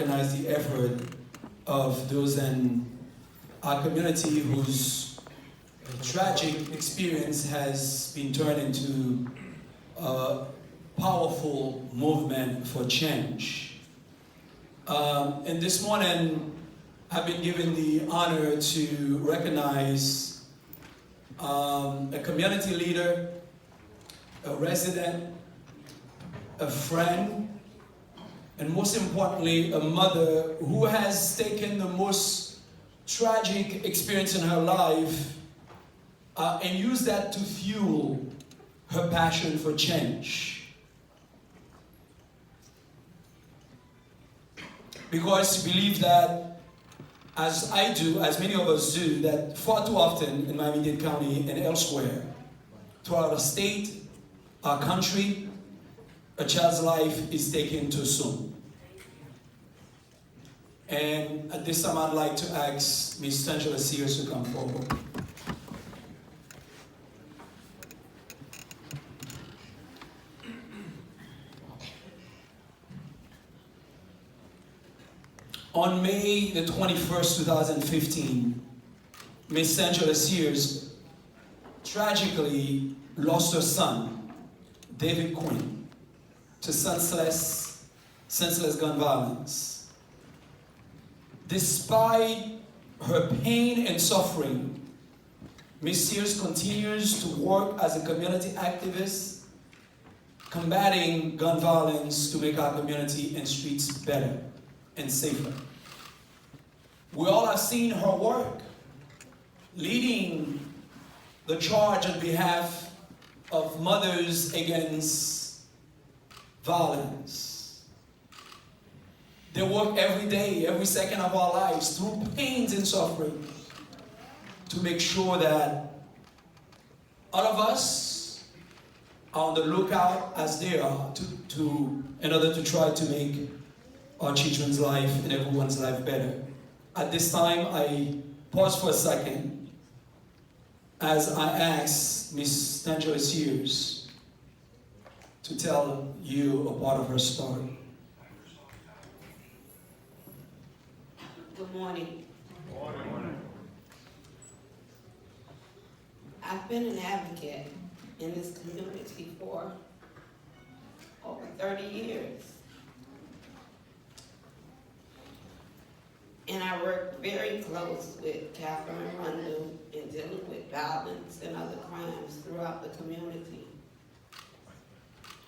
recognize the effort of those in our community whose tragic experience has been turned into a powerful movement for change. And this morning, I've been given the honor to recognize a community leader, a resident, a friend, and most importantly, a mother who has taken the most tragic experience in her life and used that to fuel her passion for change. Because she believes that, as I do, as many of us do, that far too often in Miami-Dade County and elsewhere, throughout the state, our country, a child's life is taken too soon. And at this time, I'd like to ask Ms. Angela Sears to come forward. On May the 21st, 2015, Ms. Angela Sears tragically lost her son, David Quinn, to senseless gun violence. Despite her pain and suffering, Ms. Sears continues to work as a community activist, combating gun violence to make our community and streets better and safer. We all have seen her work, leading the charge on behalf of mothers against violence. They work every day, every second of our lives, through pains and suffering, to make sure that all of us are on the lookout as they are in order to try to make our children's life and everyone's life better. At this time, I pause for a second as I ask Ms. Angela Sears to tell you a part of her story. Good morning. Good morning. I've been an advocate in this community for over 30 years. And I work very close with Catherine Rundle in dealing with violence and other crimes throughout the community.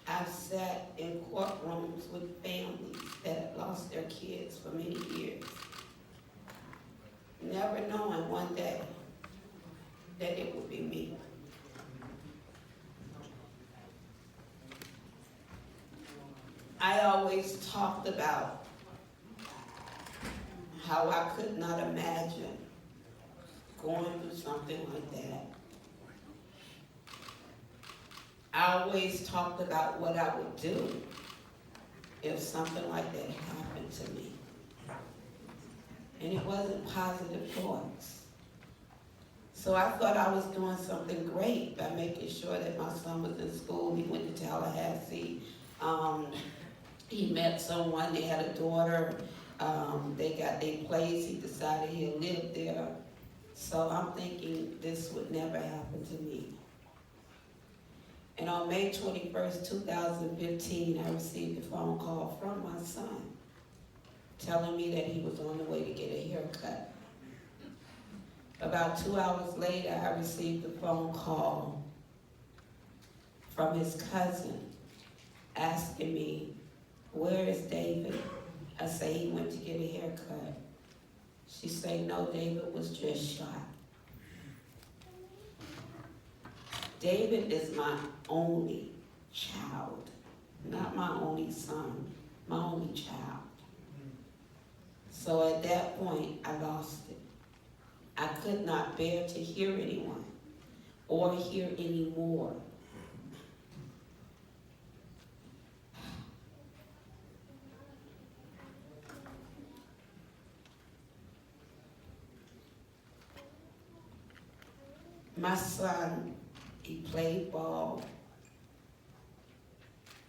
I've sat in courtrooms with families that have lost their kids for many years, never knowing one day that it would be me. I always talked about how I could not imagine going through something like that. I always talked about what I would do if something like that happened to me. And it wasn't positive thoughts. So I thought I was doing something great by making sure that my son was in school. He went to Tallahassee. He met someone, they had a daughter. They got their place. He decided he'll live there. So I'm thinking this would never happen to me. And on May 21st, 2015, I received a phone call from my son telling me that he was on the way to get a haircut. About 2 hours later, I received a phone call from his cousin asking me, "Where is David?" I say, "He went to get a haircut." She said, "No, David was just shot." David is my only child, not my only son, my only child. So at that point, I lost it. I could not bear to hear anyone or hear any more. My son, he played ball,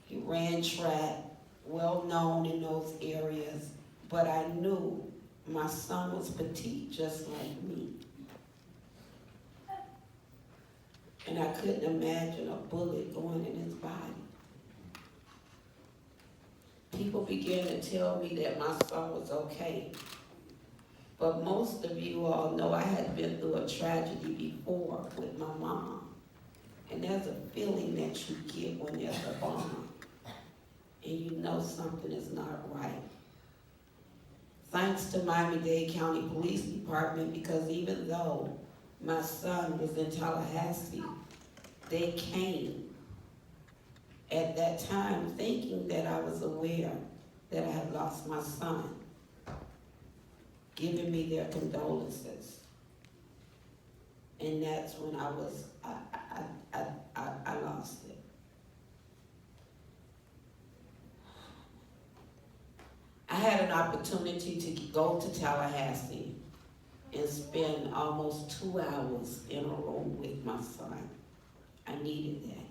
he ran track, well known in those areas, but I knew my son was petite just like me. And I couldn't imagine a bullet going in his body. People began to tell me that my son was okay. But most of you all know I had been through a tragedy before with my mom. And there's a feeling that you get when there's a bomb. And you know something is not right. Thanks to Miami-Dade County Police Department, because even though my son was in Tallahassee, they came at that time thinking that I was aware that I had lost my son, giving me their condolences. And that's when I lost it. I had an opportunity to go to Tallahassee and spend almost 2 hours in a room with my son. I needed that.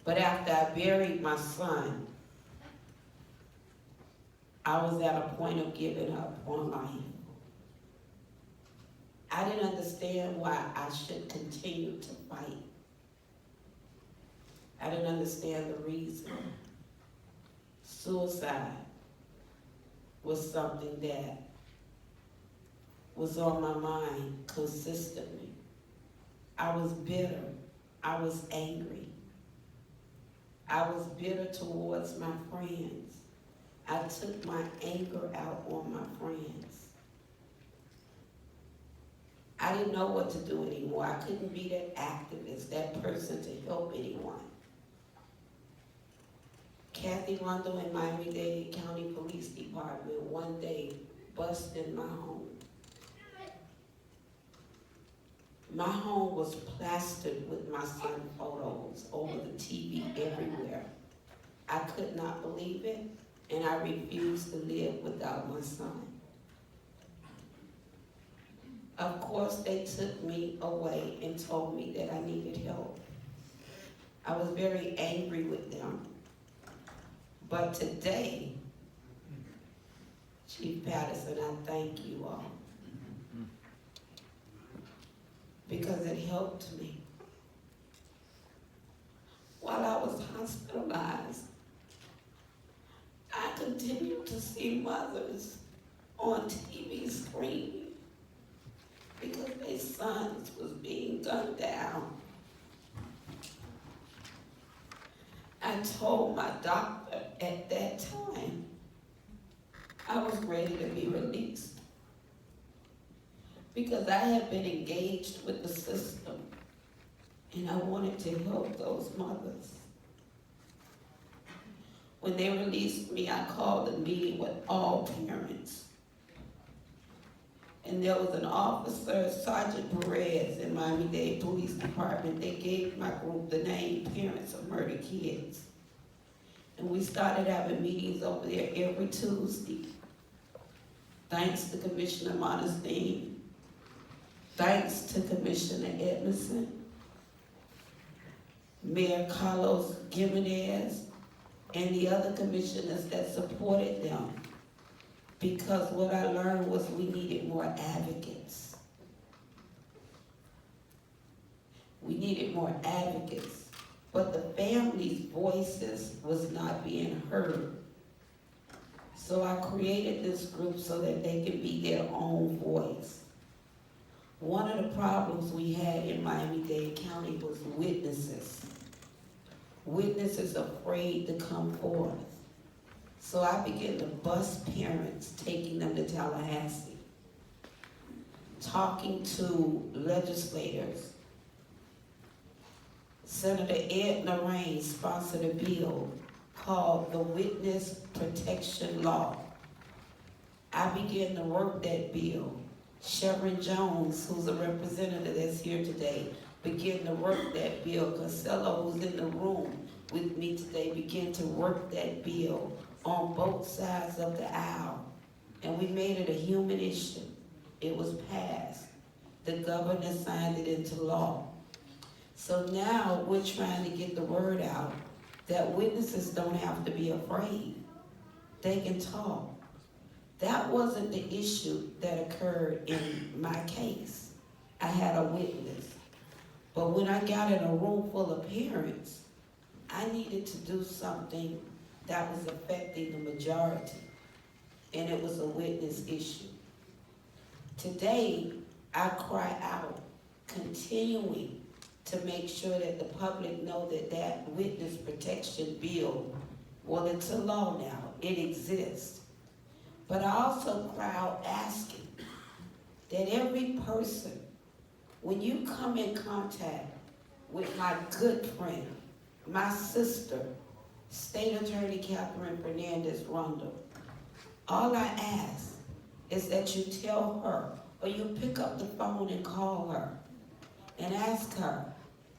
But after I buried my son, I was at a point of giving up on life. I didn't understand why I should continue to fight. I didn't understand the reason. Suicide was something that was on my mind consistently. I was bitter. I was angry. I was bitter towards my friends. I took my anger out on my friends. I didn't know what to do anymore. I couldn't be that activist, that person to help anyone. Kathy Rundle in Miami-Dade County Police Department one day busted in my home. My home was plastered with my son's photos over the TV everywhere. I could not believe it, and I refused to live without my son. Of course, they took me away and told me that I needed help. I was very angry with them. But today, Chief Patterson, I thank you all. Because it helped me. While I was hospitalized, I continued to see mothers on TV screaming because their sons was being gunned down. I told my doctor at that time I was ready to be released because I had been engaged with the system and I wanted to help those mothers. When they released me, I called a meeting with all parents. And there was an officer, Sergeant Perez in Miami-Dade Police Department. They gave my group the name Parents of Murdered Kids. And we started having meetings over there every Tuesday. Thanks to Commissioner Monestein. Thanks to Commissioner Edmondson. Mayor Carlos Gimenez, and the other commissioners that supported them. Because what I learned was we needed more advocates. We needed more advocates, but the families' voices was not being heard. So I created this group so that they could be their own voice. One of the problems we had in Miami-Dade County was witnesses. Witnesses afraid to come forth. So I began to bus parents, taking them to Tallahassee, talking to legislators. Senator Edna Raines sponsored a bill called the Witness Protection Law. I began to work that bill. Sharon Jones, who's a representative that's here today, began to work that bill. Costello, who's in the room with me today, began to work that bill on both sides of the aisle. And we made it a human issue. It was passed. The governor signed it into law. So now we're trying to get the word out that witnesses don't have to be afraid. they can talk. That wasn't the issue that occurred in my case. I had a witness. But when I got in a room full of parents, I needed to do something that was affecting the majority, and it was a witness issue. Today, I cry out, continuing to make sure that the public know that that witness protection bill, well, it's a law now, it exists. But I also cry out asking that every person, when you come in contact with my good friend, my sister, State Attorney Catherine Fernandez-Rondon, all I ask is that you tell her, or you pick up the phone and call her, and ask her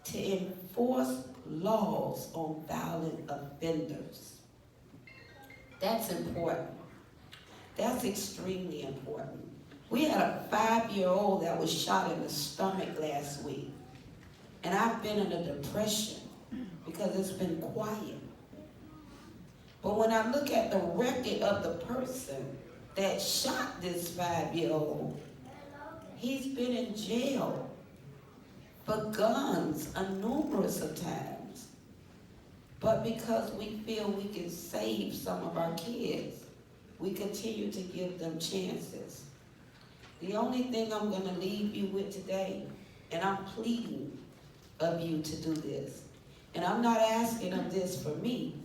to enforce laws on violent offenders. That's important. That's extremely important. We had a 5-year-old that was shot in the stomach last week. And I've been in a depression because it's been quiet. But when I look at the record of the person that shot this 5-year-old, he's been in jail for guns numerous of times. But because we feel we can save some of our kids, we continue to give them chances. The only thing I'm going to leave you with today, and I'm pleading of you to do this, and I'm not asking of this for me,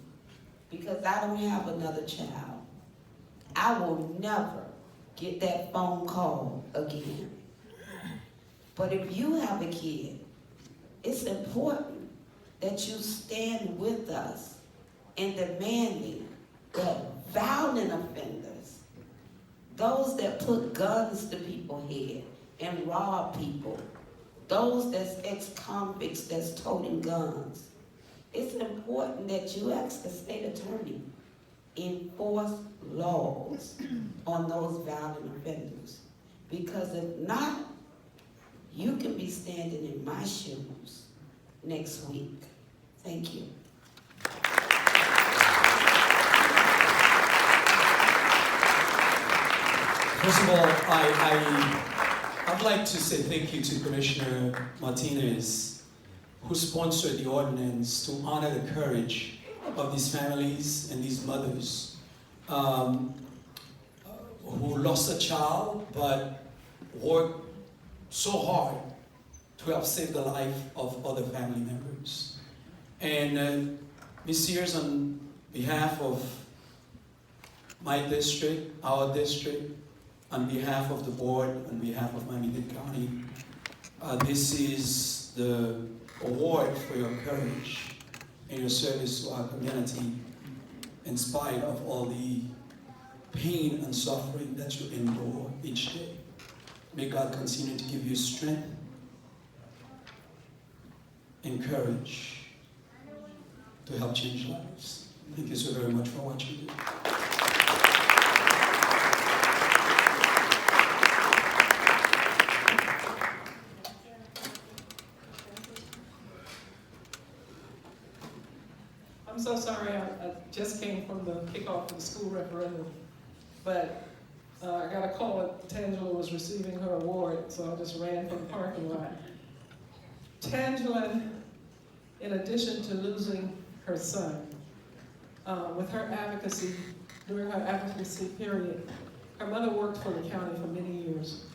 because I don't have another child. I will never get that phone call again. But if you have a kid, it's important that you stand with us in demanding that violent offenders, those that put guns to people's head and rob people, those that's ex-convicts that's toting guns, it's important that you ask the state attorney, enforce laws on those violent offenders. Because if not, you can be standing in my shoes next week. Thank you. First of all, I'd like to say thank you to Commissioner Martinez, who sponsored the ordinance to honor the courage of these families and these mothers who lost a child but worked so hard to help save the life of other family members. And Ms. Sears, on behalf of my district, our district, on behalf of the board, on behalf of Miami-Dade County, this is the award for your courage and your service to our community in spite of all the pain and suffering that you endure each day. May God continue to give you strength and courage to help change lives. Thank you so very much for what you do. I'm so sorry, I just came from the kickoff of the school referendum, but I got a call that Tangela was receiving her award, so I just ran from the parking lot. Tangela, in addition to losing her son, with her advocacy, during her advocacy period, her mother worked for the county for many years.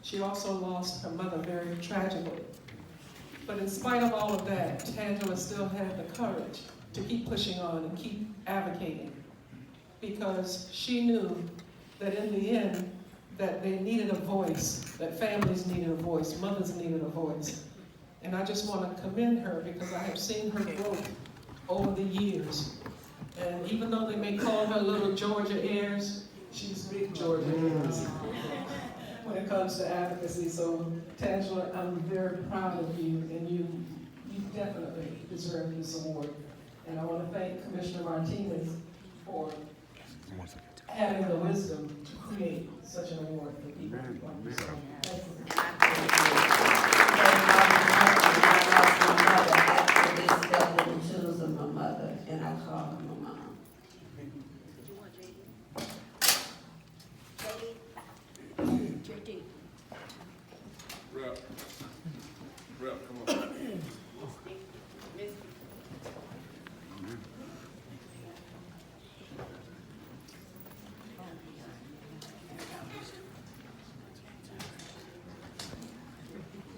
She also lost her mother very tragically. But in spite of all of that, Tangela still had the courage to keep pushing on and keep advocating, because she knew that in the end, that they needed a voice, that families needed a voice, mothers needed a voice. And I just want to commend her, because I have seen her growth over the years. And even though they may call her little Georgia Ayers, she's big Georgia Ayers when it comes to advocacy. So Tangela, I'm very proud of you, and you definitely deserve this award. And I want to thank Commissioner Martinez for having the wisdom to create such an award for people. So, thank you. After they stepped in the shoes of my mother, and I called her my mom. Rep, come